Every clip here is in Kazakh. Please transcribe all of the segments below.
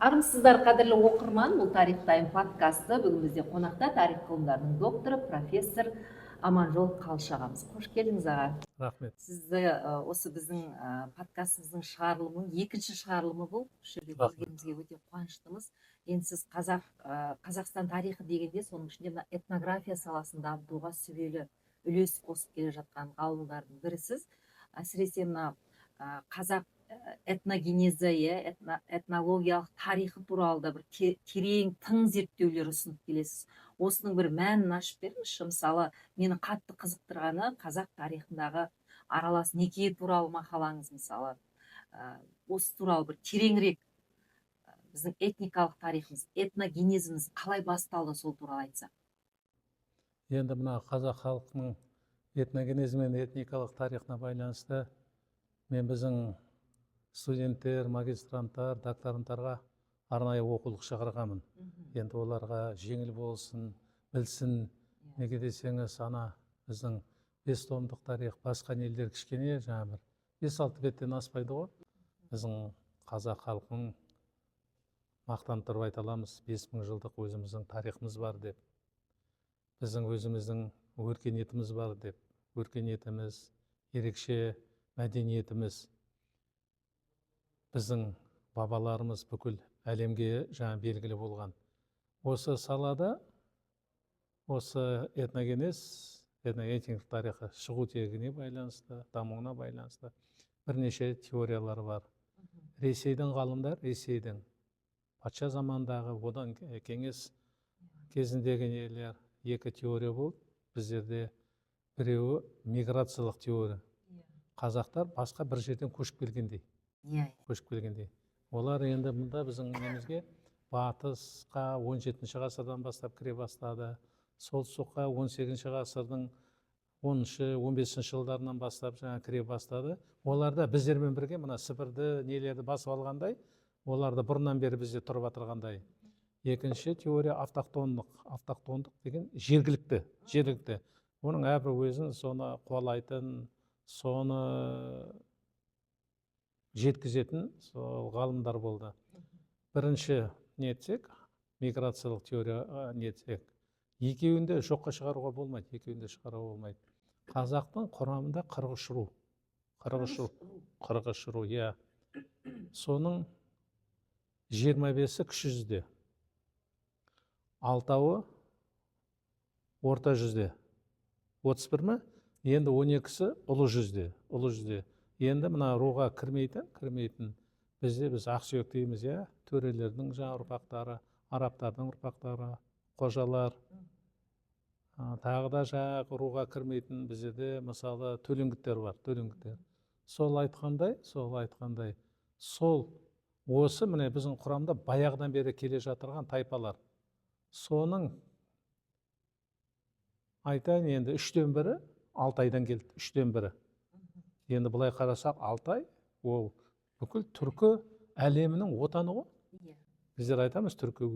Армысыздар, қадірлі оқырман, бұл Тарих Тайм подкасты. Бүгін бізде қонақта тарих ғылымдарының докторы, профессор Аманжол Қалыш ағамыз. Қош келдіңіз аға. Рахмет. Сізді осы біздің подкастымыздың шығарылымының екінші шығарылымы бұл. Осы жерде көргенімізге өте қуаныштымыз. Енді сіз Қазақстан тарихы дегенде, соның ішінде мына этнография саласын дамытуға сүбелі үлес қосып келе жатқан ғалымдардың бірісіз. Әсіресе мына қазақ этногенезі, этнологиялық тарихы туралы да бір терең тың зерттеулер ұсынып келесіз. Осының бір мәнін ашып беріңізші. Мысалы, мені қатты қызықтырғаны қазақ тарихындағы аралас неке туралы мақалаңыз, мысалы. Осы туралы бір тереңірек біздің этникалық тарихымыз, этногенезіміз қалай басталды, сол туралы айтсақ. Енді мына қазақ халқының этногенезі мен этникалық тарихына байланысты мен біздің студенттер, магистранттар, докторанттарға арнайы оқулық шығарғанмын. Енді оларға жеңіл болсын, білсін. Неге десеңіз, біздің 5 томдық тарих, басқа елдер кішкене, жаңа бір 5-6 беттен аспайды ғой. Біздің қазақ халқының мақтанып тұрып айта аламыз, 5000 жылдық өзіміздің тарихымыз бар деп. Біздің өзіміздің өркениетіміз бар деп. Өркениетіміз, ерекше мәдениетіміз, біздің бабаларымыз бүкіл әлемге жаңа белгілі болған. Осы салада, осы этногенез, этникалық тарихы шығу тегіне байланысты, дамуына байланысты бірнеше теориялар бар. Ресейдің ғалымдар, Ресейдің патша замандағы, одан кеңес кезіндегі нелер, екі теория болды. Біздерде біреуі миграциялық теория. Қазақтар басқа бір жерден көшіп келгендей. Олар енді мұнда біздің немізге батысқа 17-ші ғасырдан бастап кіре бастады. Солтүстікке 18-ші ғасырдың 10-шы, 15-ші жылдарынан бастап кіре бастады. Олар да біздермен бірге мына Сібірді, нелерді басып алғандай, олар да бұрыннан бері бізде тұрып отырғандай. Екінші теория автохтондық деген жергілікті. Оның әрбір өзін соны қуалайтын, соны жеткізетін ғалымдар болды. Бірінші нетсек, миграциялық теория нетсек, екеуінде жоққа шығаруға болмайды, Қазақтың құрамында 43 ру, соның 25-і кіші жүзде, 6-ы орта жүзде, 31 ме? Енді 12-сі ұлы жүзде. Енді мына руға кірмейтін, біз ақсүйек дейміз, төрелердің ұрпақтары, арабтардың ұрпақтары, қожалар, тағы да руға кірмейтін бізде мысалы төлеңгіттер бар, Сол айтқандай, осы міне біздің құрамда баяғыдан бері келе жатырған тайпалар. Соның айтайын енді 3-тен бірі Алтайдан келді, 3-тен бірі. Енді бұлай қарасақ, Алтай ол бүкіл түркі әлемінің отаны ғой. Біздер айтамыз түркі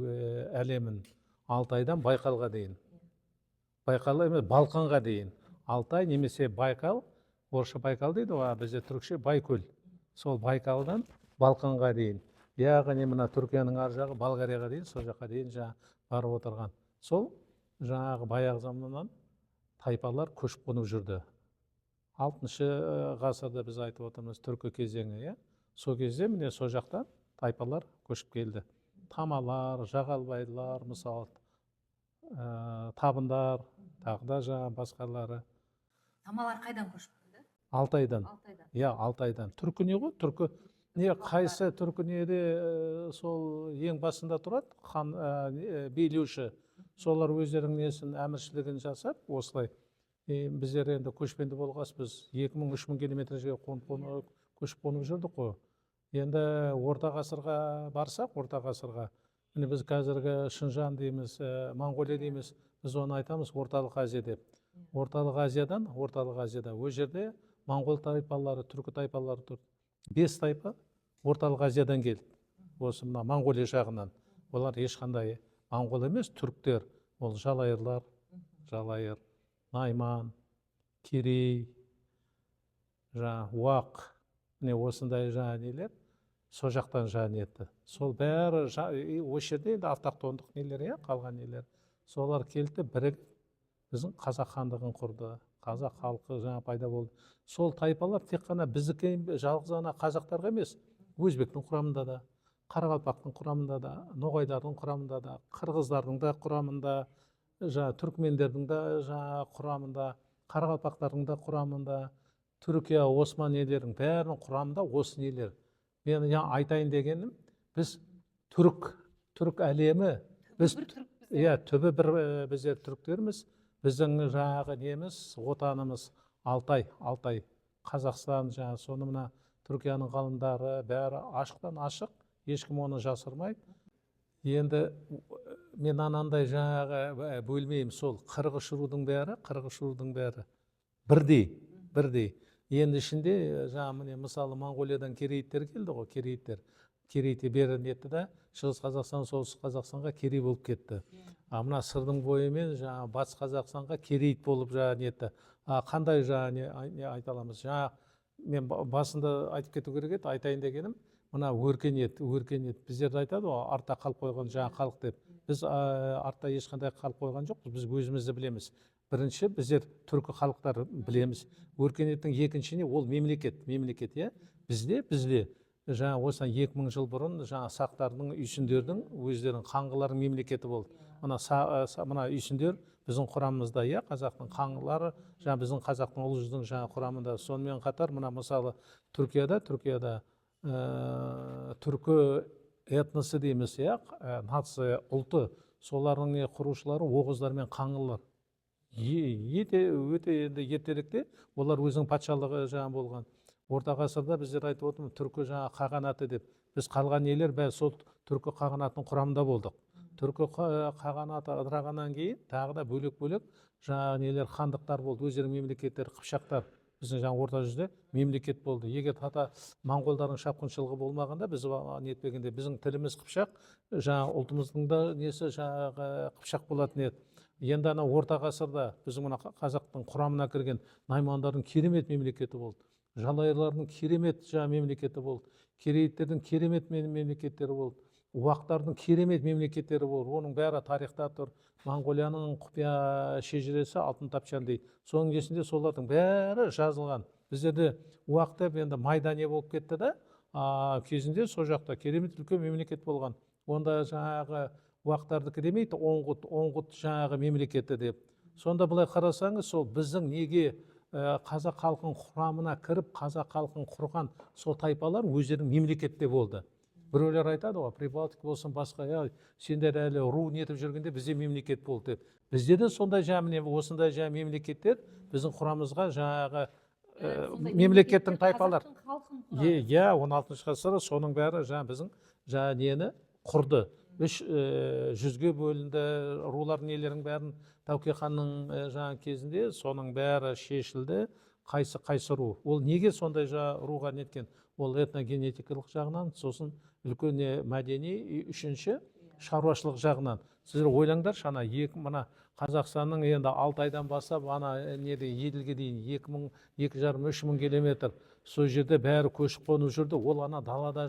әлемін Алтайдан Байқалға дейін. Балқанға дейін. Алтай немесе Байқал, орысша Байкал дейді ғой, бізде түркше Байкөл. Сол Байкалдан Балқанға дейін. Яғни мына Түркияның ар жағы Болгарияға дейін, сол жаққа дейін барып отырған. Сол баяғы заманнан тайпалар көшіп қонып жүрді. 6-шы ғасырда біз айтып отырмыз түркі кезеңі, Сол кезде міне сол жақтан тайпалар көшіп келді. Тамалар, жағалбайлар, мысалы, табындар, тағы да басқалары. Тамалар қайдан көшіп келді? Алтайдан. Алтайдан. Түркі не ғой? Қайсы түркі неде сол ең басында тұрады, хан билеуші. Солар өздерінің несін әміршілігін жасап, осылай. Біздер енді көшпенді болғас, біз 2000-3000 километрге көшіп қонып жүрдік қой. Енді орта ғасырға барсақ, міне біз қазіргі Шынжан дейміз, Моңғолия дейміз, біз оны айтамыз орталық Азия деп. Орталық Азияда, өз жерде моңғол тайпалары, түркі тайпалары тұр. 5 тайпа орталық Азиядан келді. Осы мына Моңғолия жағынан. Олар ешқандай моңғол емес, түріктер. Ол жалайыр, Найман, Керей, Уақ, міне осындай нелер, со жақтан етті. сол бәрі осы жерде енді автохтондық нелер, иә, қалған нелер. Солар келді, бірігіп біздің қазақ хандығын құрды. Қазақ халқы жаңа пайда болды. Сол тайпалар тек қана біздікі жалғыз ғана қазақтарға емес, өзбектің құрамында да, қарақалпақтың құрамында да, ноғайлардың құрамында да, қырғыздардың да құрамында, түркмендердің да құрамында, қарақалпақтардың да құрамында, Түркия, Осман елдерінің бәрінің құрамында осы нелер. Мен айтайын дегенім, біз түрік әлемі, біз түбі бір біздер түріктерміз, біздің неміз, отанымыз Алтай, Қазақстан, соны мына Түркияның ғалымдары бәрі ашықтан ашық, ешкім оны жасырмайды. Енді мен анандай бөлмеймін, сол қырғыз рудың бәрі бірдей. Енді ішінде міне мысалы Моңғолиядан керейіттер келді ғой, керейті бері нетті да, Шығыс Қазақстан, Солтүстік Қазақстанға керей болып кетті. Мына сырдың бойымен Батыс Қазақстанға керейт болып нетті. Қандай айта аламыз? Мен басында айтып кету керек еді, айтайын дегенім, мына өркениет. Біздерді айтады ғой, артта қалып қойған халық деп. Біз артта ешқандай қалып қойған жоқпыз, біз өзімізді білеміз. Бірінші, біздер түркі халықтар білеміз. Өркениеттің екіншіне ол мемлекет, иә. Бізде осыдан 2000 жыл бұрын сақтардың, үйсіндердің өздерінің қаңғылардың мемлекеті болды. Мына үйсіндер біздің құрамымызда, иә, қазақтың қаңғылары, біздің қазақтың ұлы жүздің құрамында. Сонымен қатар, мына мысалы Түркияда түркі этносы дейміз, иә, нация, ұлты, солардың құрушылары оғыздар мен қаңғылар. Өте ертеректе олар өзінің патшалығы болған. Орта ғасырда біздер айтып отырмыз, түркі қағанаты деп. Біз қалған елер бәрі сол түркі қағанатының құрамында болдық. Түркі қағанаты ыдырағаннан кейін тағы да бөлек нелер хандықтар болды, өздерінің мемлекеттері, қыпшақтар. Біздің орта жүзде мемлекет болды. Егер моңғолдардың шапқыншылығы болмағанда, біз нетпегенде біздің тіліміз қыпшақ, ұлтымыздың да несі қыпшақ болатын еді. Енді орта ғасырда біздің мына қазақтың құрамына кірген наймандардың керемет мемлекеті болды. Жалайырлардың керемет мемлекеті болды. Керейттердің керемет мемлекеттері болды. Уақтардың керемет мемлекеттері болды. Оның бәрі тарихта тұр. Моңғолияның құпия шежіресі алтын тапчан дейді. Соның есінде солардың бәрі жазылған. Біздерде уақ деп енді майда не болып кетті да, кезінде сол жақта керемет үлкен мемлекет болған. Онда уақтардікі демейді, оңғұт мемлекеті деп. Сонда былай қарасаңыз, сол біздің неге қазақ халқын құрамына кіріп, қазақ халқын құрған сол тайпалар өздерінің мемлекетте болды. Біреулер айтады ғой, Прибалтика болсын, басқа, сендер әлі ру нетіп жүргенде бізде мемлекет болды деп. Бізде де сондай осындай мемлекеттер біздің құрамызға мемлекеттің тайпалар. 16 ғасыр соның бәрі біздің нені құрды. 300-ге бөлінді, рулар нелердің бәрін Тәуке ханның кезінде соның бәрі шешілді. Қайсы ру. Ол неге сондай руға неткен? Ол этногенетикалық жағынан, сосын үлкен мәдени, үшінші шаруашылық жағынан. Сіздер ойлаңдар, мына Қазақстанның енді Алтайдан бастап, Еділге дейін 2,5-3,000 километр. Сол жерде бәрі көшіп қонып жүрді. Ол далада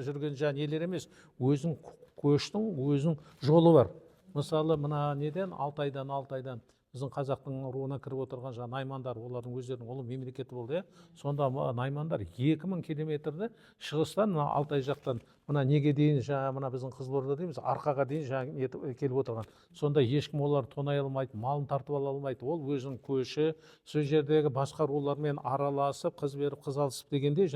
жүрген нелер емес. Өзің көштің, өзің жолы бар. Мысалы, мына Алтайдан біздің қазақтың руына кіріп отырған наймандар, олардың өздерінің ұлы мемлекеті болды. Сонда наймандар 2000 километрді шығыстан, Алтай жақтан, неге дейін, мына біздің Қызылорда дейміз, Арқаға дейін келіп отырған. Сонда ешкім олар тонай алмайды, малын тартып ала алмайды. Ол өзінің көші, сол жердегі басқа рулармен араласып, қыз беріп, қыз алысып дегенде,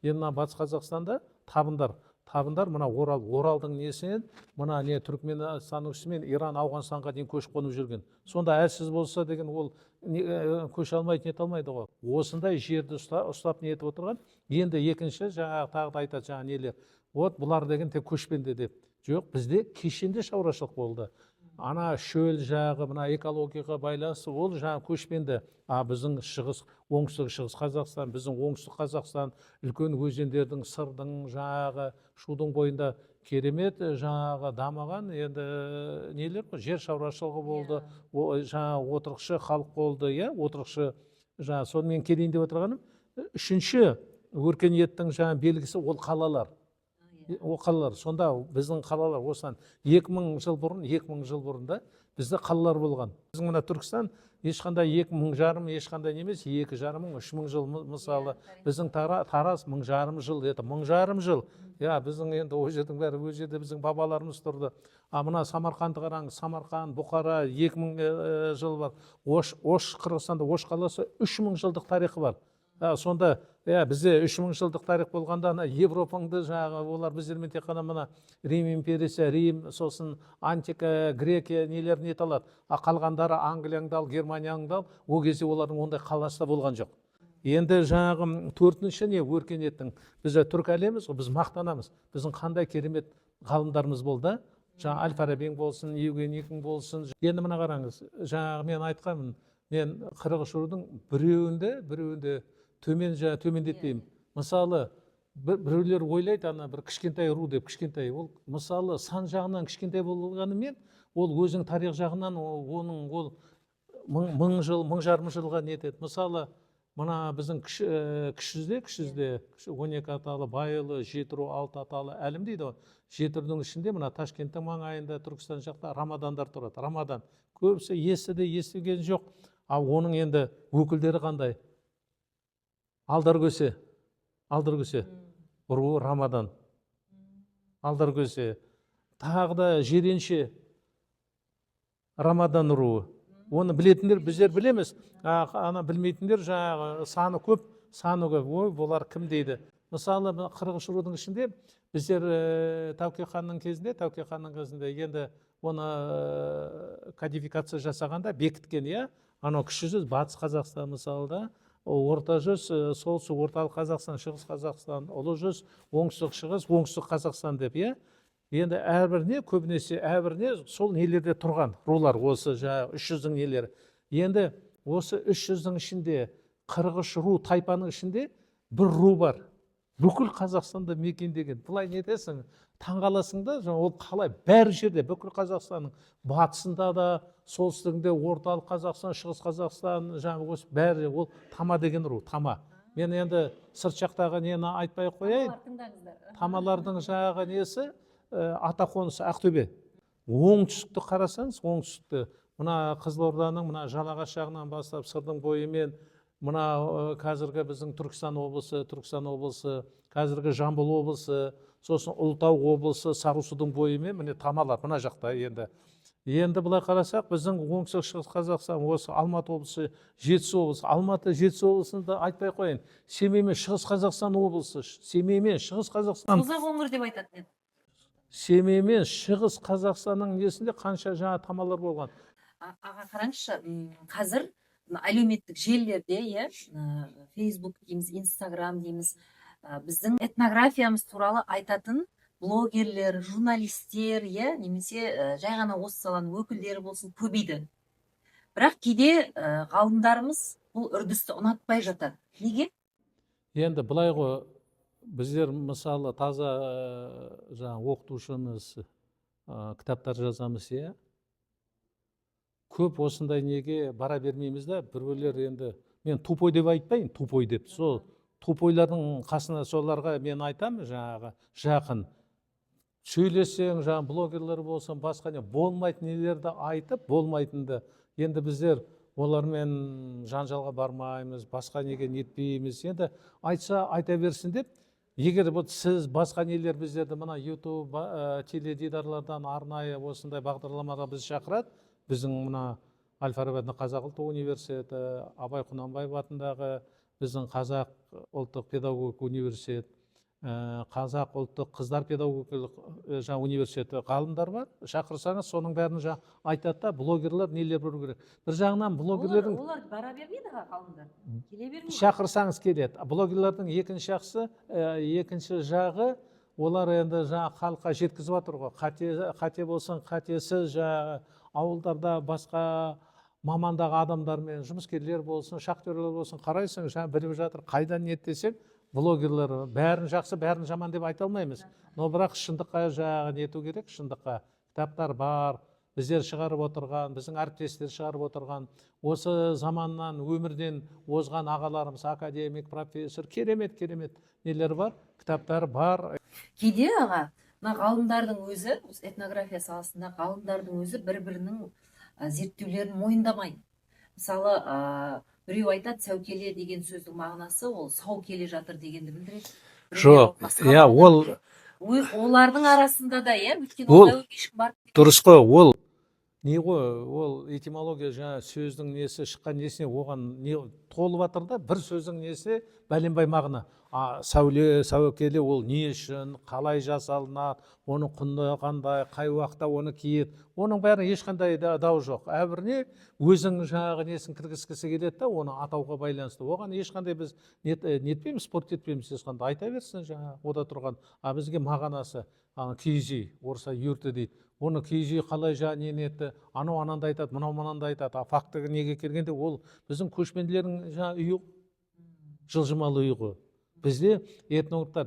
енді Батыс Қазақстанда табындар, мына Оралдың несінен, Түркменстанның үстімен Иран, Ауғанстанға дейін көшіп қонып жүрген. Сонда әлсіз болса деген, ол көше алмайды, нете алмайды ғой. Осындай жерді ұстап нетіп отырған. Енді екінші, тағы да айтады, нелер. Бұлар деген тек көшпенді деп. Жоқ, бізде кешенде шаруашылық болды. Шөл мына экологияға байланысты, ол көшпенді. Біздің оңтүстік шығыс Қазақстан, біздің оңтүстік Қазақстан, үлкен өзендердің, сырдың, шудың бойында керемет дамыған енді нелер, жер шаруашылығы болды, отырықшы халық болды, отырықшы. Сонымен келейін деп отырғаным, үшінші өркениеттің белгісі ол қалалар. О қалалар, сонда біздің қалалар осыдан 2000 жыл бұрын, 2000 жыл бұрында бізде қалалар болған. Біздің мына Түркістан ешқандай 2000 жарым, ешқандай емес, 2,5 3000 жыл, мысалы біздің Тараз 1000 жарым жыл, это 1000 жарым жыл. Біздің енді ол жердің бәрі өз жерде біздің бабаларымыз тұрды. Мына Самарқанды қараңыз, Самарқан, Бұқара 2000 жыл бар. Ош Қырғызстанда Ош қаласы 3000 жылдық тарихы бар. Сонда бізде 3000 жылдық тарих болғанда Европаңды олар біздермен тек қана мына Рим империясы, Рим, сосын антика, Грекия нелерін ете алады. Қалғандары Англияңды ал, Германияңды ал, ол кезде олардың ондай қаласы да болған жоқ. Енді төртінші не өркениеттің, біз түркі әлеміз, біз мақтанамыз. Біздің қандай керемет ғалымдарымыз болды. Әл-Фарабиң болсын, Евгений болсын. Енді мына қараңыз, мен айтқанмын, мен 40 рудың біреуінде төмендетпеймін. Мысалы, біреулер ойлайды, бір кішкентай ру деп, кішкентай. Ол мысалы сан жағынан кішкентай болғанымен, ол өзінің тарих жағынан ол 1000 жыл, 1000 жарым жылға нетеді. Мысалы, мына біздің кішізде 12 аталы, Байылы, Жетіру, 6 аталы әлім дейді. Жетірдің ішінде мына Ташкенттің маңайында, Түркістан жақта Рамадандар тұрады. Рамадан көбісі естіген жоқ. Оның енді өкілдері қандай? Алдаркөсе руы Рамадан. Алдаркөсе. Тағы да Жиренше Рамадан руы. Оны білетіндер біздер білеміз. Білмейтіндер саны көп. Ой, бұлар кім дейді. Мысалы 40 рудың ішінде біздер Тәуке ханның кезінде енді оны кодификация жасағанда бекіткен, кіші жүз Батыс Қазақстан мысалда, орта жүз солтүстік орталық Қазақстан, шығыс Қазақстан, ұлы жүз оңтүстік шығыс, оңтүстік Қазақстан деп, енді әрбіріне көбінесе сол нелерде тұрған рулар, осы 300-дің нелері. Енді осы 300-дің ішінде 43 ру тайпаның ішінде бір ру бар. Бүкіл Қазақстанда мекендеген. Бұлай не етесің, таңғаласың да, ол қалай бәр жерде, бүкіл Қазақстанның батысында да, солтүстігінде орталық Қазақстан, шығыс Қазақстан, бәрі ол Тама деген ру, Тама. Мен енді сырт жақтағы нені айтпай қояйын. Тамалардың несі атақонысы Ақтөбе. Оңтүстікті қарасаңыз, оңтүстікті мына Қызылорданың мына Жалағаш жағынан бастап сырдың бойымен мына қазіргі біздің Түркістан облысы, қазіргі Жамбыл облысы, сосын Ұлытау облысы, Сарысудың бойымен міне Тамалар мына жақта енді. Енді бұлай қарасақ, біздің оңтүстік шығыс Қазақстан, осы Алматы облысы, Жетісу облысы, Алматы, Жетісу облысында айтпай қойын. Семеймен шығыс Қазақстан облысы, Семеймен шығыс Қазақстан. Ұзақ өңір деп айтатын еді. Семеймен шығыс Қазақстанның несінде қанша Тамалар болған. Аға қараңызшы, қазір әлеуметтік желілерде, Facebook дейміз, Instagram дейміз, біздің этнографиямыз туралы айтатын блогерлер, журналистер, немесе жай ғана осы саланың өкілдері болсын, көбейді. Бірақ кейде ғалымдарымыз бұл үрдісті ұнатпай жатады. Неге? Енді былай ғой, біздер мысалы таза оқытушымыз кітаптар жазамыз, көп осындай неге бара бермейміз да, біреулер енді, мен тупой деп айтпайын, тупой деп, сол тупойлардың қасына соларға мен айтам, жақын. Сөйлесең, блогерлер болсын, басқа не, болмайтын нелерді айтып, болмайтынды. Енді біздер олармен жанжалға бармаймыз, басқа неге нетпейміз. Енді айтса, айта берсін деп, егер сіз басқа нелер біздерді мына YouTube, теледидарлардан арнайы осындай бағдарламаға біз шақырады, біздің мына Әл-Фараби Қазақ ұлттық университеті, Абай Құнанбаев атындағы біздің Қазақ ұлттық педагогик университет, Қазақ ұлттық қыздар педагогикалық университеті ғалымдар бар. Шақырсаңыз, соның бәрін айтады да, блогерлер нелер білу керек. Бір жағынан блогерлердің... Олар бара бермейді ғалымдар, келе бермейді. Шақырсаңыз келеді. Блогерлердің екінші жағы, олар енді халыққа жеткізіп жатыр ғой. Қате болсын, қатесіз, ауылдарда басқа мамандағы адамдармен, жұмыскерлер болсын, шахтерлер болсын, қарайсың, біліп жатыр, қайдан не десек, блогерлер бәрін жақсы, бәрін жаман деп айта алмаймыз. Но бірақ шындыққа нету керек, шындыққа. Кітаптар бар, біздер шығарып отырған, біздің әріптестер шығарып отырған, осы заманнан өмірден озған ағаларымыз, академик, профессор, керемет нелер бар, кітаптар бар. Кейде аға, мына ғалымдардың өзі, этнография саласында ғалымдардың өзі бір-бірінің зерттеулерін мойындамайды. Мысалы, біреу айтады, сәукеле деген сөздің мағынасы ол сау келе жатыр дегенді білдіреді. Жоқ, ол олардың арасында да, өйткені ешкім бар. Дұрыс қой, ол не ғой, ол этимология жаңа сөздің несі шыққан несіне оған не толып жатыр да, бір сөздің несі бәленбай мағына. Сәукеле ол не үшін, қалай жасалынады, оның құны қандай, қай уақытта оны киеді, оның бәрі ешқандай дау жоқ. Әрбіріне өзің жаңағы несін кіргізгісі келеді да, оны атауға байланысты. Оған ешқандай біз нетпейміз, спорт етпейміз, ешқандай айта берсін жаңа ода тұрған. Бізге мағанасы киіз үй, орысша юрты дейді. Оны киіз үй қалай жаңа нетті, анау анандай айтады, мынау мынандай айтады. Фактігі неге келгенде ол біздің көшпенділердің жаңа үйі, жылжымалы үй ғой. Бізде этнографтар,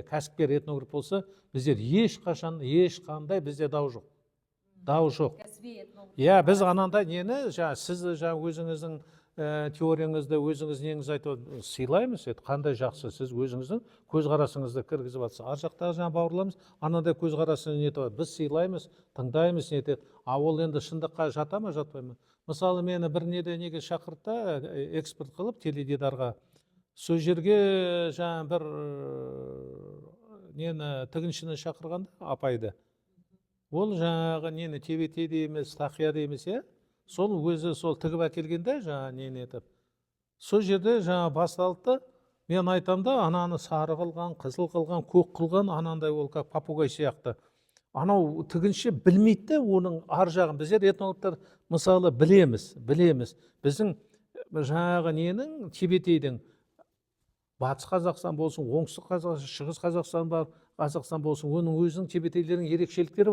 кәсіпкер этнограф болса, біздер ешқандай бізде дау жоқ. Дау жоқ. Біз анандай нені, сіз өзіңіздің теорияңызды, өзіңіз неңіз айтып сыйлаймыз, қандай жақсы, сіз өзіңіздің көзқарасыңызды кіргізіп жатсыз. Ар жақтағы бауырларымыз анандай көзқарасын нетіп, біз сыйлаймыз, тыңдаймыз, нетеді. Ол енді шындыққа жата ма, жатпай ма? Мысалы, мені бір неге шақыртты, экспорт қылып теледидарға. Сол жерге бір тігіншіні шақырғанда, апайды. Ол жаңағы нені тебетейді емес, тақияды емес, сол өзі сол тігіп әкелгенде нені етіп. Сол жерде басталды, мен айтам да, ананы сары қылған, қызыл қылған, көк қылған, анандай ол попугай сияқты. Анау тігінші білмейді, оның ар жағын. Біздер этнологтар мысалы білеміз. Біздің жаңағы ненің тебетейдің Батыс Қазақстан болсын, оңтүстік Қазақстан, шығыс Қазақстан болсын, оның өзінің тебетейлерінің ерекшеліктері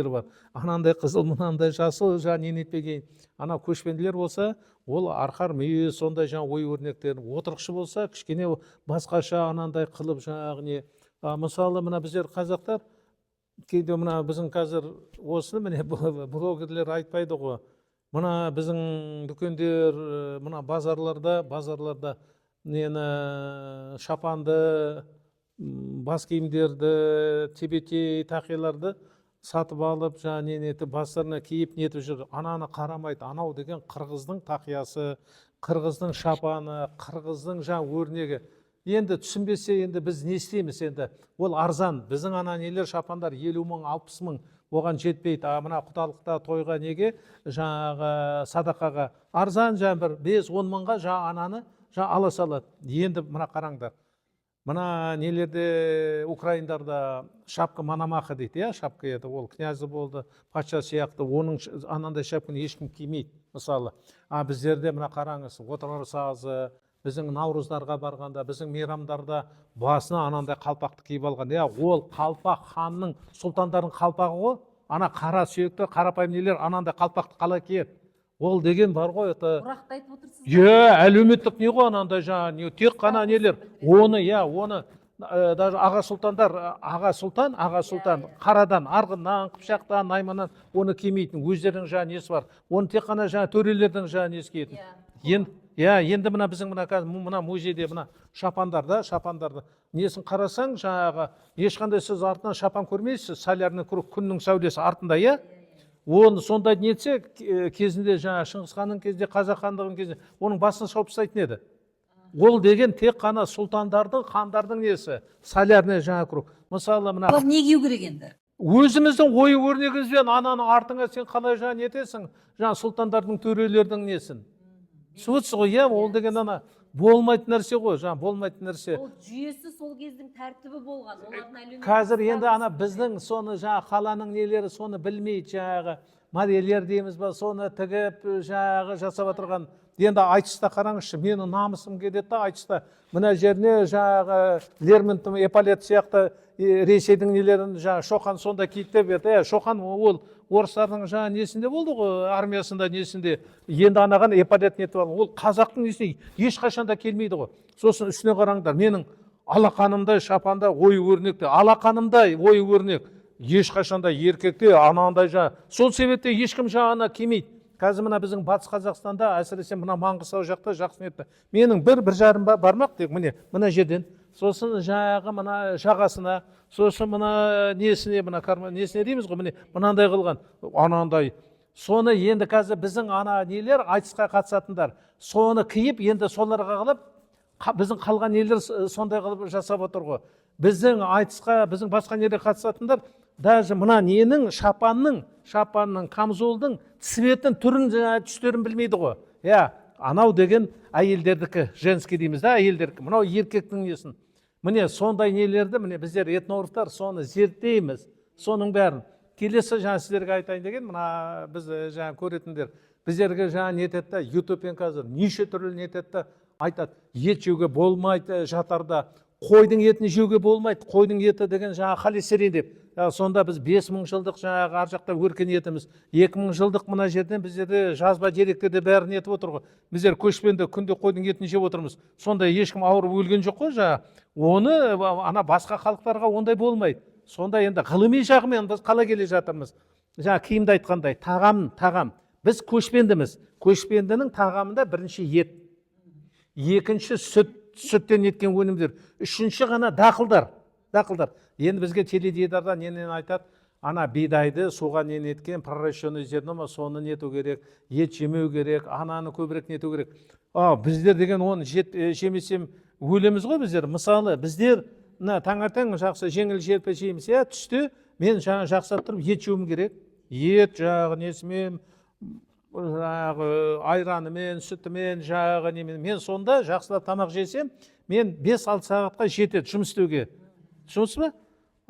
бар. Анандай қызыл, мынандай жасыл нетпеген. Ана көшпенділер болса, ол арқар мүйіз, сондай ой өрнектерін, отырықшы болса, кішкене басқаша анандай қылып не. Мысалы, мына біздер қазақтар, кейде мына біздің қазір осыны міне блогерлер айтпайды ғой. Мына біздің дүкендер, мына базарларда нені шапанды, бас киімдерді, тебетей, тақияларды сатып алып, бастарына киіп нетіп жүр. Ананы қарамайды. Анау деген қырғыздың тақиясы, қырғыздың шапаны, қырғыздың өрнегі. Енді түсінбесе, енді біз не істейміз енді? Ол арзан. Біздің нелер шапандар 50 мың, 60 мың оған жетпейді. Мына құдалықта тойға неге садақаға арзан бір 5-10 мыңға ананы ала салады. Енді мына қараңдар. Мына нелерде украиндарда шапка Мономаха дейді, шапка еді. Ол князі болды, патша сияқты. Оның анандай шапканы ешкім кимейді, мысалы. Біздерде мына қараңыз, отырар сазы, біздің Наурыздарға барғанда, біздің мейрамдарда басына анандай қалпақты киіп алған. Ол қалпақ ханның, сұлтандардың қалпағы ғой. Ана қара сүйекті, қарапайым нелер анандай қалпақты қалай киеді. Ол деген бар ғой, Бұрақты айтып отырсыз. Әлеуметтік не ғой анандай тек қана нелер. Оны даже аға сұлтан қарадан, арғыннан, қыпшақтан, найманнан оны кимейтін. Өздерінің несі бар. Оны тек қана төрелердің несі киетін. Енді мына біздің мына музейде мына шапандарды несін қарасаң, ешқандай сіз артынан шапан көрмейсіз, солярный круг, күннің сәулесі артында, Оны сондай нетсе, кезінде Шыңғыс ханның кезінде, Қазақ хандығының кезінде, оның басын шауып тастайтын еді. Ол деген тек қана сұлтандардың, хандардың несі, солярный круг. Мысалы, мына Ол не кию керек енді? Өзіміздің ой өрнегімізбен ананың артыңа сен қалай нетесің, сұлтандардың, төрелердің несін. Суытсы ғой, ол деген болмайтын нәрсе ғой, болмайтын нәрсе. Ол жүйесі сол кездің тәртібі болған. Қазір енді біздің соны қаланың нелері соны білмейді, модельер дейміз ба, соны тігіп жасап отырған. Енді айтыста қараңызшы, менің намысым кетеді да айтыста. Мына жеріне Лермонтов, Эполет сияқты Ресейдің нелерін Шоқан сонда киіттеп берді. Шоқан ол орыстардың несінде болды ғой, армиясында несінде. Енді анаған Эполет нетіп алды. Ол қазақтың несіне ешқашанда келмейді ғой. Сосын үстіне қараңдар, менің алақанымдай шапанда ой өрнекті, алақанымдай ой өрнек. ешқашанда еркекте анандай сол себепте ешкім жағына келмейді. Қазір мына біздің батыс Қазақстанда, әсіресе мына Маңғыстау жақта жақсы ниетті. Менің бір жарым бармақ тек мына жерден, сосын жаңағы мына жағасына, сосын мына несіне, несіне дейміз ғой, міне мынандай қылған, анандай. Соны енді қазір біздің нелер, айтысқа қатысатындар, соны киіп, енді соларға қылып, біздің қалған елдер сондай қылып жасап отыр ғой. Біздің айтысқа, біздің басқа неге қатысатындар, даже мына ненің, шапанның, камзолдың цветін, түрін, түстерін білмейді ғой. Анау деген әйелдердікі, женский дейміз да, әйелдердікі. Мынау еркектің несін. Міне сондай нелерді, міне біздер этнографтар соны зерттейміз. Соның бәрін. Келесі сіздерге айтайын деген, мына біз көретіндер, біздерге нететті, ютубпен қазір неше түрлі нететті айтады. Ет жеуге болмайды жатарда, қойдың етін жеуге болмайды, қойдың еті деген холестерин деп. Сонда біз 5000 жылдық ар жақта өркениетіміз, 2000 жылдық мына жерден біздерде жазба деректерде бәрін етіп отыр ғой. Біздер көшпенді күнде қойдың етін жеп отырмыз. Сонда ешкім ауырып өлген жоқ қой. Оны басқа халықтарға ондай болмайды. Сонда енді ғылыми жағымен біз қалай келе жатырмыз. Киімді айтқандай, тағам. Біз көшпендіміз. Көшпендінің тағамында бірінші ет, екінші сүттен еткен өнімдер, үшінші ғана дақылдар. Енді бізге теледидарда ненен айтады, бидайды суға неткен, проращенный зерно, соны нету керек, ет жемеу керек, ананы көбірек нету керек. Біздер деген оны жемесем өлеміз ғой біздер. Мысалы, біздер таңертең жақсы жеңіл желпі жейміз, түсте мен жақсап тұрып ет жеуім керек. Ет несімен, айранымен, сүтімен, мен сонда жақсылап тамақ жесем, мен 5-6 сағатқа жетеді жұмыс істеуге. Жұмыс ба?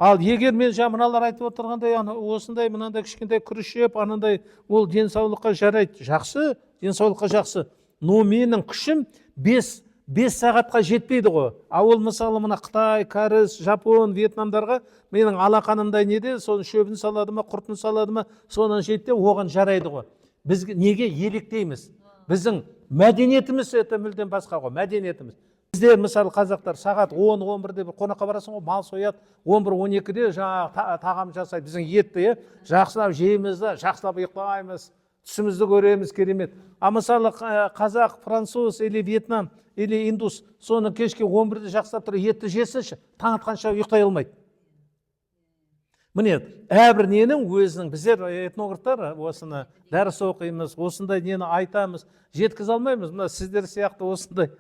Ал егер мен мыналар айтып отырғандай, осындай мынандай кішкентай күріш жеп, анандай ол денсаулыққа жарайды. Жақсы, денсаулыққа жақсы. Но менің күшім 5 сағатқа жетпейді ғой. Ол мысалы мына Қытай, Кәріс, Жапон, Вьетнамдарға менің алақанымдай неде, соның шөбін салады ма, құртын салады ма, соны жейді, оған жарайды ғой. Біз неге еліктейміз? Біздің мәдениетіміз мүлдем басқа ғой, мәдениетіміз. Біздер мысалы қазақтар сағат 10-11-де қонаққа барасың ғой, мал сояды, 11-12-де тағам жасайды. Біздің етті жақсылап жейміз, жақсылап ұйықтаймыз, түсімізді көреміз, керемет. Мысалы қазақ, француз, или Вьетнам, или индус, соны кешке 11-де жақсылап тұр, етті жесінші, таң атқанша ұйықтай алмайды. Міне, әрбір ненің өзінің, біздер этнографтар осыны дәріс оқимыз, осындай нені айтамыз, жеткізе алмаймыз. Мына сіздер сияқты осындай,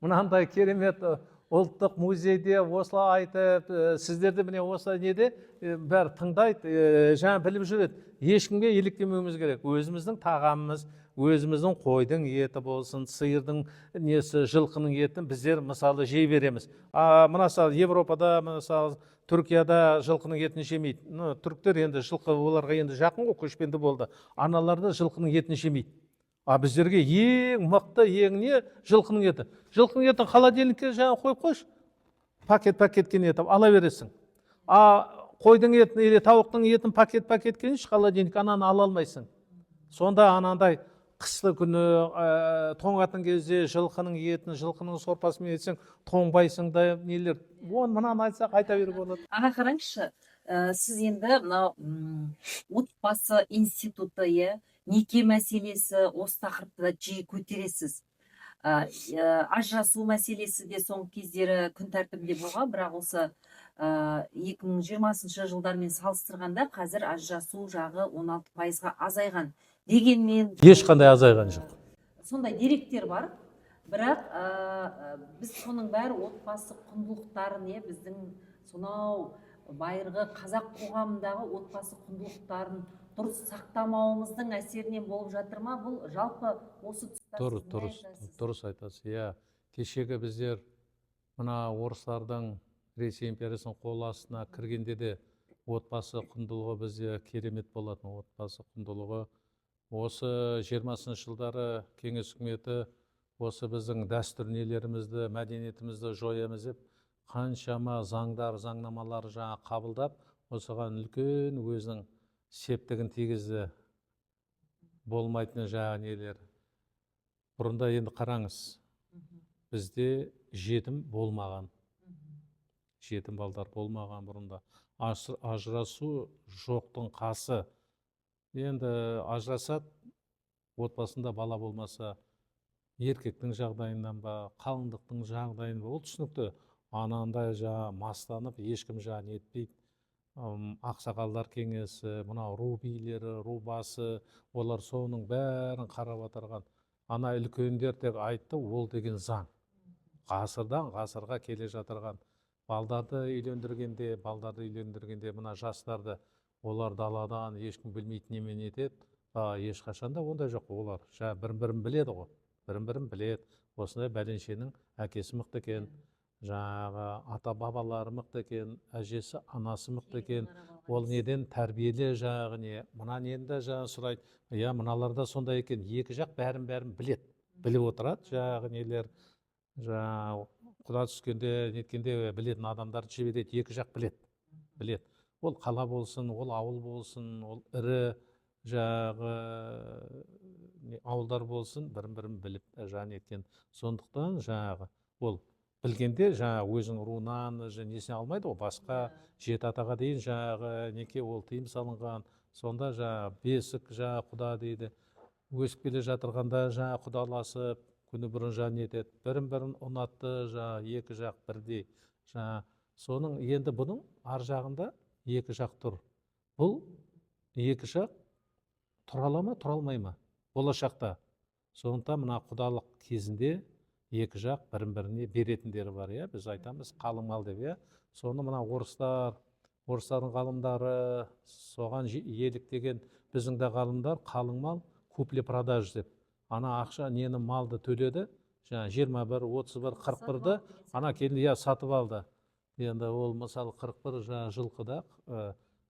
мынандай керемет ұлттық музейде осылай айтып, сіздерді міне осылай неде бәрі тыңдайды, біліп жүреді. Ешкімге еліктемеуіміз керек. Өзіміздің тағамымыз, өзіміздің қойдың еті болсын, сиырдың несі, жылқының етін біздер мысалы жей береміз. Мысалы Европада, мысалы Түркияда жылқының етін жемейді. Түріктер енді жылқы оларға енді жақын ғой, көшпенді болды. Аналарды жылқының етін жемейді. Біздерге ең мықты, ең не жылқының еті. Жылқының етін холодильникке қойып қойшы. Пакетке нетіп ала бересің. Қойдың етін или тауықтың етін пакетке холодильник, ананы ала алмайсың. Сонда анандай қысты күні тоңатын кезде жылқының етін, жылқының сорпасымен етсең, тоңбайсың да нелер. Мынаны айтсақ айта беруге болады. Аға қараңызшы, сіз енді мынау отбасы институты, неке мәселесі осы тақырыпта жиі көтересіз. Ажырасу мәселесі де соңғы кездері күн тәртібінде болған, бірақ осы 2020 жылдармен салыстырғанда қазір ажырасу жағы 16%-ға азайған. Дегенмен ешқандай азайған жоқ. Сондай деректер бар, бірақ біз соның бәрі отбасы құндылықтарын, біздің сонау байырғы қазақ қоғамындағы отбасы құндылықтарын дұрыс сақтамауымыздың әсерінен болып жатыр ма? Бұл жалпы осы тұста дұрыс айтасыз. Кешегі біздер мына орыстардың Ресей империясының қол астына кіргенде де отбасы құндылығы бізде керемет болатын. Отбасы құндылығы осы 20 жылдары кеңес үкіметі осы біздің дәстүр нелерімізді, мәдениетімізді жоямыз деп қаншама заңдар, заңнамалар қабылдап, осыған үлкен өзінің септігін тигізді. Болмайтын нелер. Бұрында енді қараңыз, бізде жетім болмаған. Жетім балдар болмаған бұрында. ажырасу жоқтың қасы. Енді ажырасады, отбасында бала болмаса, еркектің жағдайынан ба, қалыңдықтың жағдайынан ба, ол түсінікті. Анандай мастанып, ешкім нетпейді. Ақсақалдар кеңесі, мынау ру билері, ру басы, олар соның бәрін қарап отырған. Ана үлкендер тек айтты, ол деген заң. Ғасырдан ғасырға келе жатырған. Балдарды үйлендіргенде, мына жастарды, олар даладан ешкім білмейтін немен етеді. Ешқашанда ондай жоқ. Олар бірін-бірін біледі ғой. Бірін-бірін біледі. Осындай бәленшенің әкесі мықты екен, ата бабалары мықты екен, әжесі, анасы мықты екен. Ол неден тәрбиелі не, мына нені сұрайды. Мыналарда сондай екен. Екі жақ бәрін біледі. Біліп отырады, нелер. Құда түскенде, неткенде білетін адамдарды жібереді. Екі жақ біледі. Ол қала болсын, ол ауыл болсын, ол ірі ауылдар болсын, бірін-бірін біліп еткен. Сондықтан ол білгенде өзің руынан несіне алмайды ғой, басқа жеті атаға дейін неке ол тыйым салынған. Сонда бесік құда дейді. Өсіп келе жатырғанда құдаласып, күні бұрын нетеді. Бірін-бірін ұнатты, екі жақ бірдей. Соның енді бұның ар жағында екі жақ тұр. Бұл екі жақ тұра ала ма, тұра алмай ма? Болашақта. Сондықтан мына құдалық кезінде екі жақ бірін-біріне беретіндері бар, біз айтамыз қалың мал деп, соны мына орыстардың ғалымдары соған еліктеген. Біздің де ғалымдар қалың мал купле-продаж деп. Ана ақша нені малды төледі, 21, 31, 41-ді ана келді сатып алды. Енді ол мысалы 41 жылқыда,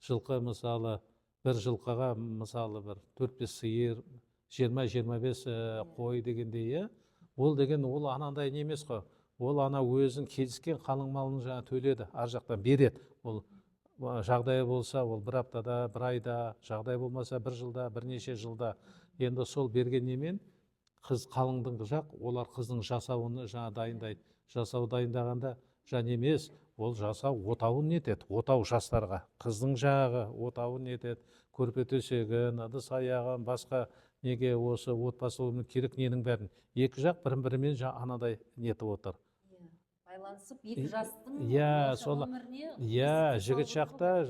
жылқы мысалы бір жылқыға мысалы бір 4-5 сиыр, 20-25 қой дегенде, ол деген ол анандай немес қой. Ол ана өзін келіскен қалың малын төледі, ар жақтан береді. Ол жағдайы болса, ол бір аптада, бір айда, жағдай болмаса бір жылда, бірнеше жылда. Енді сол берген немен қыз қалыңдың жақ, олар қыздың жасауын дайындайды. Жасау дайындағанда емес, ол жасау отауын нетеді, отау жастарға. Қыздың жағы отауын нетеді, көрпе төсегін, ыдыс аяғын, басқа неге осы отбасы керек ненің бәрін. Екі жақ бірін-бірімен анадай нетіп отыр. Байланысып, екі жастың өміріне. Жігіт жақта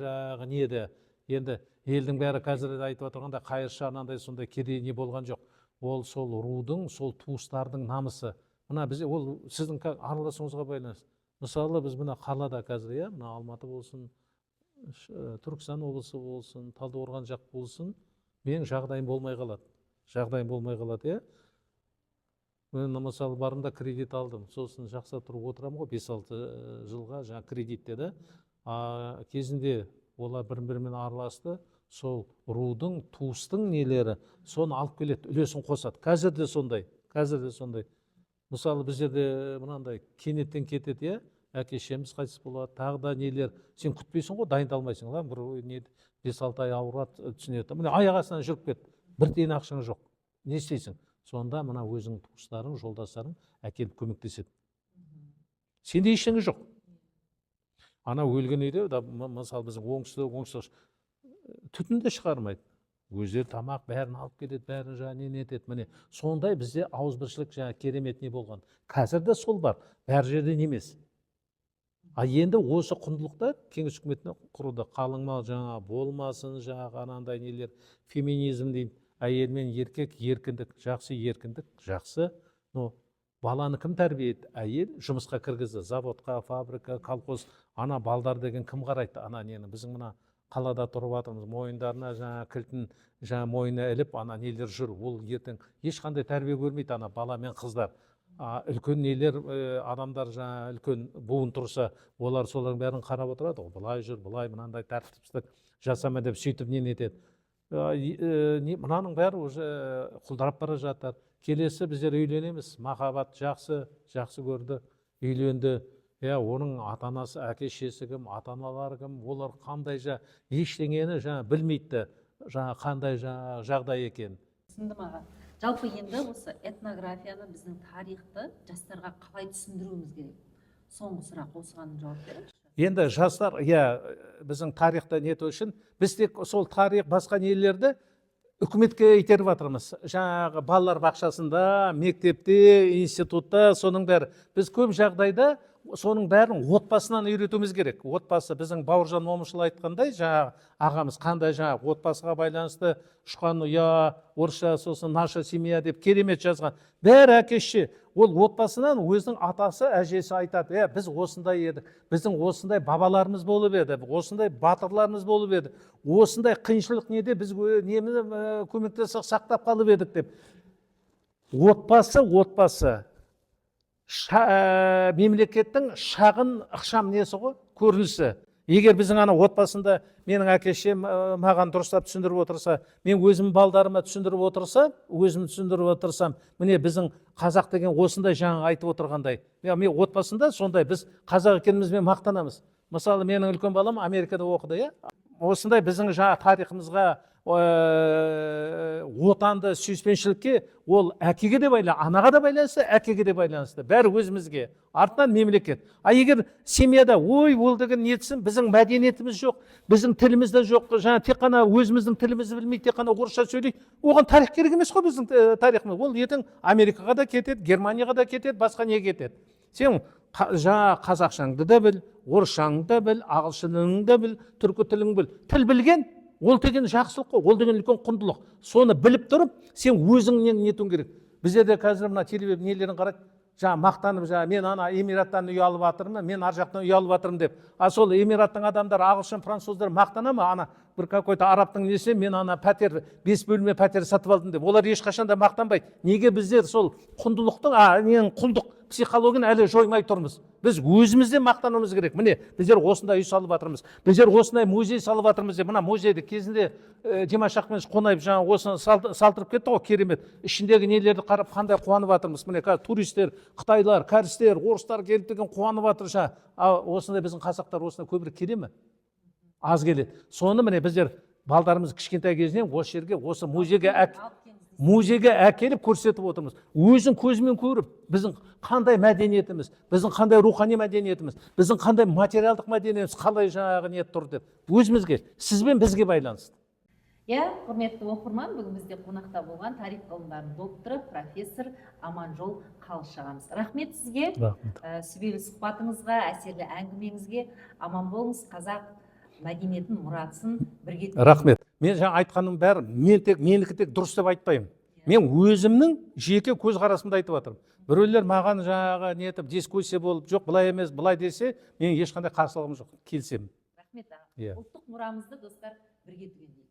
неді. Енді елдің бәрі қазір айтып отырғанда қайыршы анандай сондай кедей не болған жоқ. Ол сол рудың, сол туыстардың намысы. Мына бізде ол сіздің араласуыңызға байланысты. Мысалы біз мына қалада қазір, мына Алматы болсын, Түркістан облысы болсын, Талдықорған жақ болсын, менің жағдайым болмай қалады. Мен мысалы барымда кредит алдым. Сосын жақса тұрып отырам ғой, 5-6 жылға кредит деді. Кезінде олар бірін-бірімен араласты. Сол рудың, туыстың нелері, соны алып келеді, үлесін қосады. Қазір де сондай. Мысалы біздерде мынандай кенеттен кетеді, әке-шешеміз қайтыс болады, тағы да нелер. Сен күтпейсің ғой, дайындалмайсың. Бір 5-6 ай ауырады, түсінеді. Міне аяқ астынан жүріп кетті. Бір тиын ақшың жоқ. Не істейсің? Сонда мына өзің туыстарың, жолдастарың әкеліп көмектеседі. Сенде ештеңе жоқ. Ана өлген үйде, мысалы біздің оңтүстік түтін де шығармайды. Өздері тамақ бәрін алып келеді, бәрін нетеді. Міне сондай бізде ауызбіршілік керемет не болған. Қазір де сол бар, бәр жерде емес. Енді осы құндылықтар кеңес үкіметіне құруда. Қалың мал болмасын, анандай нелер, феминизм дейді. Әйел мен еркек, еркіндік, жақсы. Баланы кім тәрбиелейді? Әйел жұмысқа кіргізді, заводқа, фабрика, колхоз. Ана балдар деген кім қарайды? Ана нені біздің мына қалада тұрып жатырмыз, мойындарына кілтін мойнына іліп, ана нелер жүр. Ол ертең ешқандай тәрбие көрмейді ана бала мен қыздар. Үлкен нелер адамдар үлкен буын тұрса, олар солардың бәрін қарап отырады. Бұлай жүр, бұлай мынандай тәртіпсіздік жасама деп сөйтіп не етеді. Мынаның бәрі уже құлдырап бара жатыр. Келесі біздер үйленеміз, махаббат жақсы көрді, үйленді. Оның ата-анасы, әке-шешесі кім, ата-аналары кім, олар қандай ештеңені білмейді, қандай жағдай екен. Түсіндім аға. Жалпы енді осы этнографияны, біздің тарихты жастарға қалай түсіндіруіміз керек? Соңғы сұрақ осыған жауап беріңізші. енді жастар, біздің тарихты нету үшін, біз тек сол тарих басқа нелерді үкіметке итеріп жатырмыз. Жаңағы балалар бақшасында, мектепте, институтта, соның бәрі. Біз көп жағдайда соның бәрін отбасынан үйретуіміз керек. Отбасы, біздің Бауыржан Момышұлы айтқандай, жаңағы ағамыз қандай жаңағы отбасыға байланысты ұшқан ұя, орысша сосын наша семья деп керемет жазған. Бәрі әкеші. Ол отбасынан өзінің атасы, әжесі айтады, біз осындай едік, біздің осындай бабаларымыз болып еді, осындай батырларымыз болып еді, осындай қиыншылық неде біз немені көмектесіп сақтап қалып едік деп. Отбасы мемлекеттің шағын ықшам несі ғой, көрінісі. Егер біздің ана отбасында менің әкешем маған дұрыстап түсіндіріп отырса, мен өзім балдарыма түсіндіріп отырсам, міне біздің қазақ деген осындай жаңа айтып отырғандай. Мен отбасында сондай, біз қазақ екенімізбен мақтанамыз. Мысалы, менің үлкен балам Америкада оқыды, осындай біздің жаңа тарихымызға, отанды сүйіспеншілікке ол әкеге де байланысты, анаға да байланысты, әкеге де байланысты. Бәрі өзімізге, артынан мемлекет. Егер семьяда, ол деген нетсін, біздің мәдениетіміз жоқ, біздің тіліміз де жоқ, жаңа тек қана өзіміздің тілімізді білмейді, тек қана орысша сөйлейді, оған тарих керек емес қой біздің тарихымыз. Ол ертең Америкаға да кетеді, Германияға да кетеді, басқа не кетеді. Сен жаңа қазақшаңды да біл, орысшаңды да біл, ағылшыныңды да біл, түркі тілін біл. Тіл білген ол деген жақсылық қой, ол деген үлкен құндылық. Соны біліп тұрып, сен өзіңнен нетуің керек. Бізде де қазір мына телевизор нелерін қарайды, жаңа мақтанып, мен ана Эмираттан үй алып жатырмын, мен ар жақтан үй алып жатырмын деп. Сол Эмираттың адамдары, ағылшын, француздар мақтана ма, ана бір какой-то арабтың несі, мен ана пәтер, 5 бөлме пәтер сатып алдым деп. Олар ешқашан да мақтанбайды. Неге біздер сол құндылықтың, құлдық психологияны әлі жоймай тұрмыз. Біз өзімізден мақтануымыз керек. Міне, біздер осындай үй салып жатырмыз. Біздер осындай музей салып жатырмыз деп. Мына музейді кезінде Димаш Ахметович Қонаев жаңа осыны салдырып кетті ғой, керемет. Ішіндегі нелерді қарап қандай қуанып жатырмыз. Міне, туристер, қытайлар, кәрістер, орыстар келіп деген қуанып жатыр. Осындай біздің қазақтар осындай көбірек келе ме? Аз келеді. Соны міне біздер балдарымыз кішкентай кезінен осы жерге, осы музейге әкеліп көрсетіп отырмыз. Өзің көзімен көріп, біздің қандай мәдениетіміз, біздің қандай рухани мәдениетіміз, біздің қандай материалдық мәдениетіміз қалай жаңағы ниет тұр деп. Өзімізге, сізбен бізге байланысты. Құрметті оқырман, бүгін бізде қонақта болған тарих ғылымдарының докторы, профессор Аманжол Қалыш ағамыз. Рахмет сізге, сүбелі сұхбатыңызға, әсерлі әңгімеңізге. Аман болыңыз, қазақ мәдениетін, мұрасын бірге. Рахмет. Мен жаңа айтқаным бәрі, менікі тек дұрыс деп айтпаймын. Мен өзімнің жеке көзқарасымды айтып жатырмын. Біреулер маған жаңағы нетіп дискуссия болып, жоқ былай емес, былай десе, мен ешқандай қарсылығым жоқ, келісемін. Рахмет аға. Ұлттық мұрамызды достар бірге түгендейік.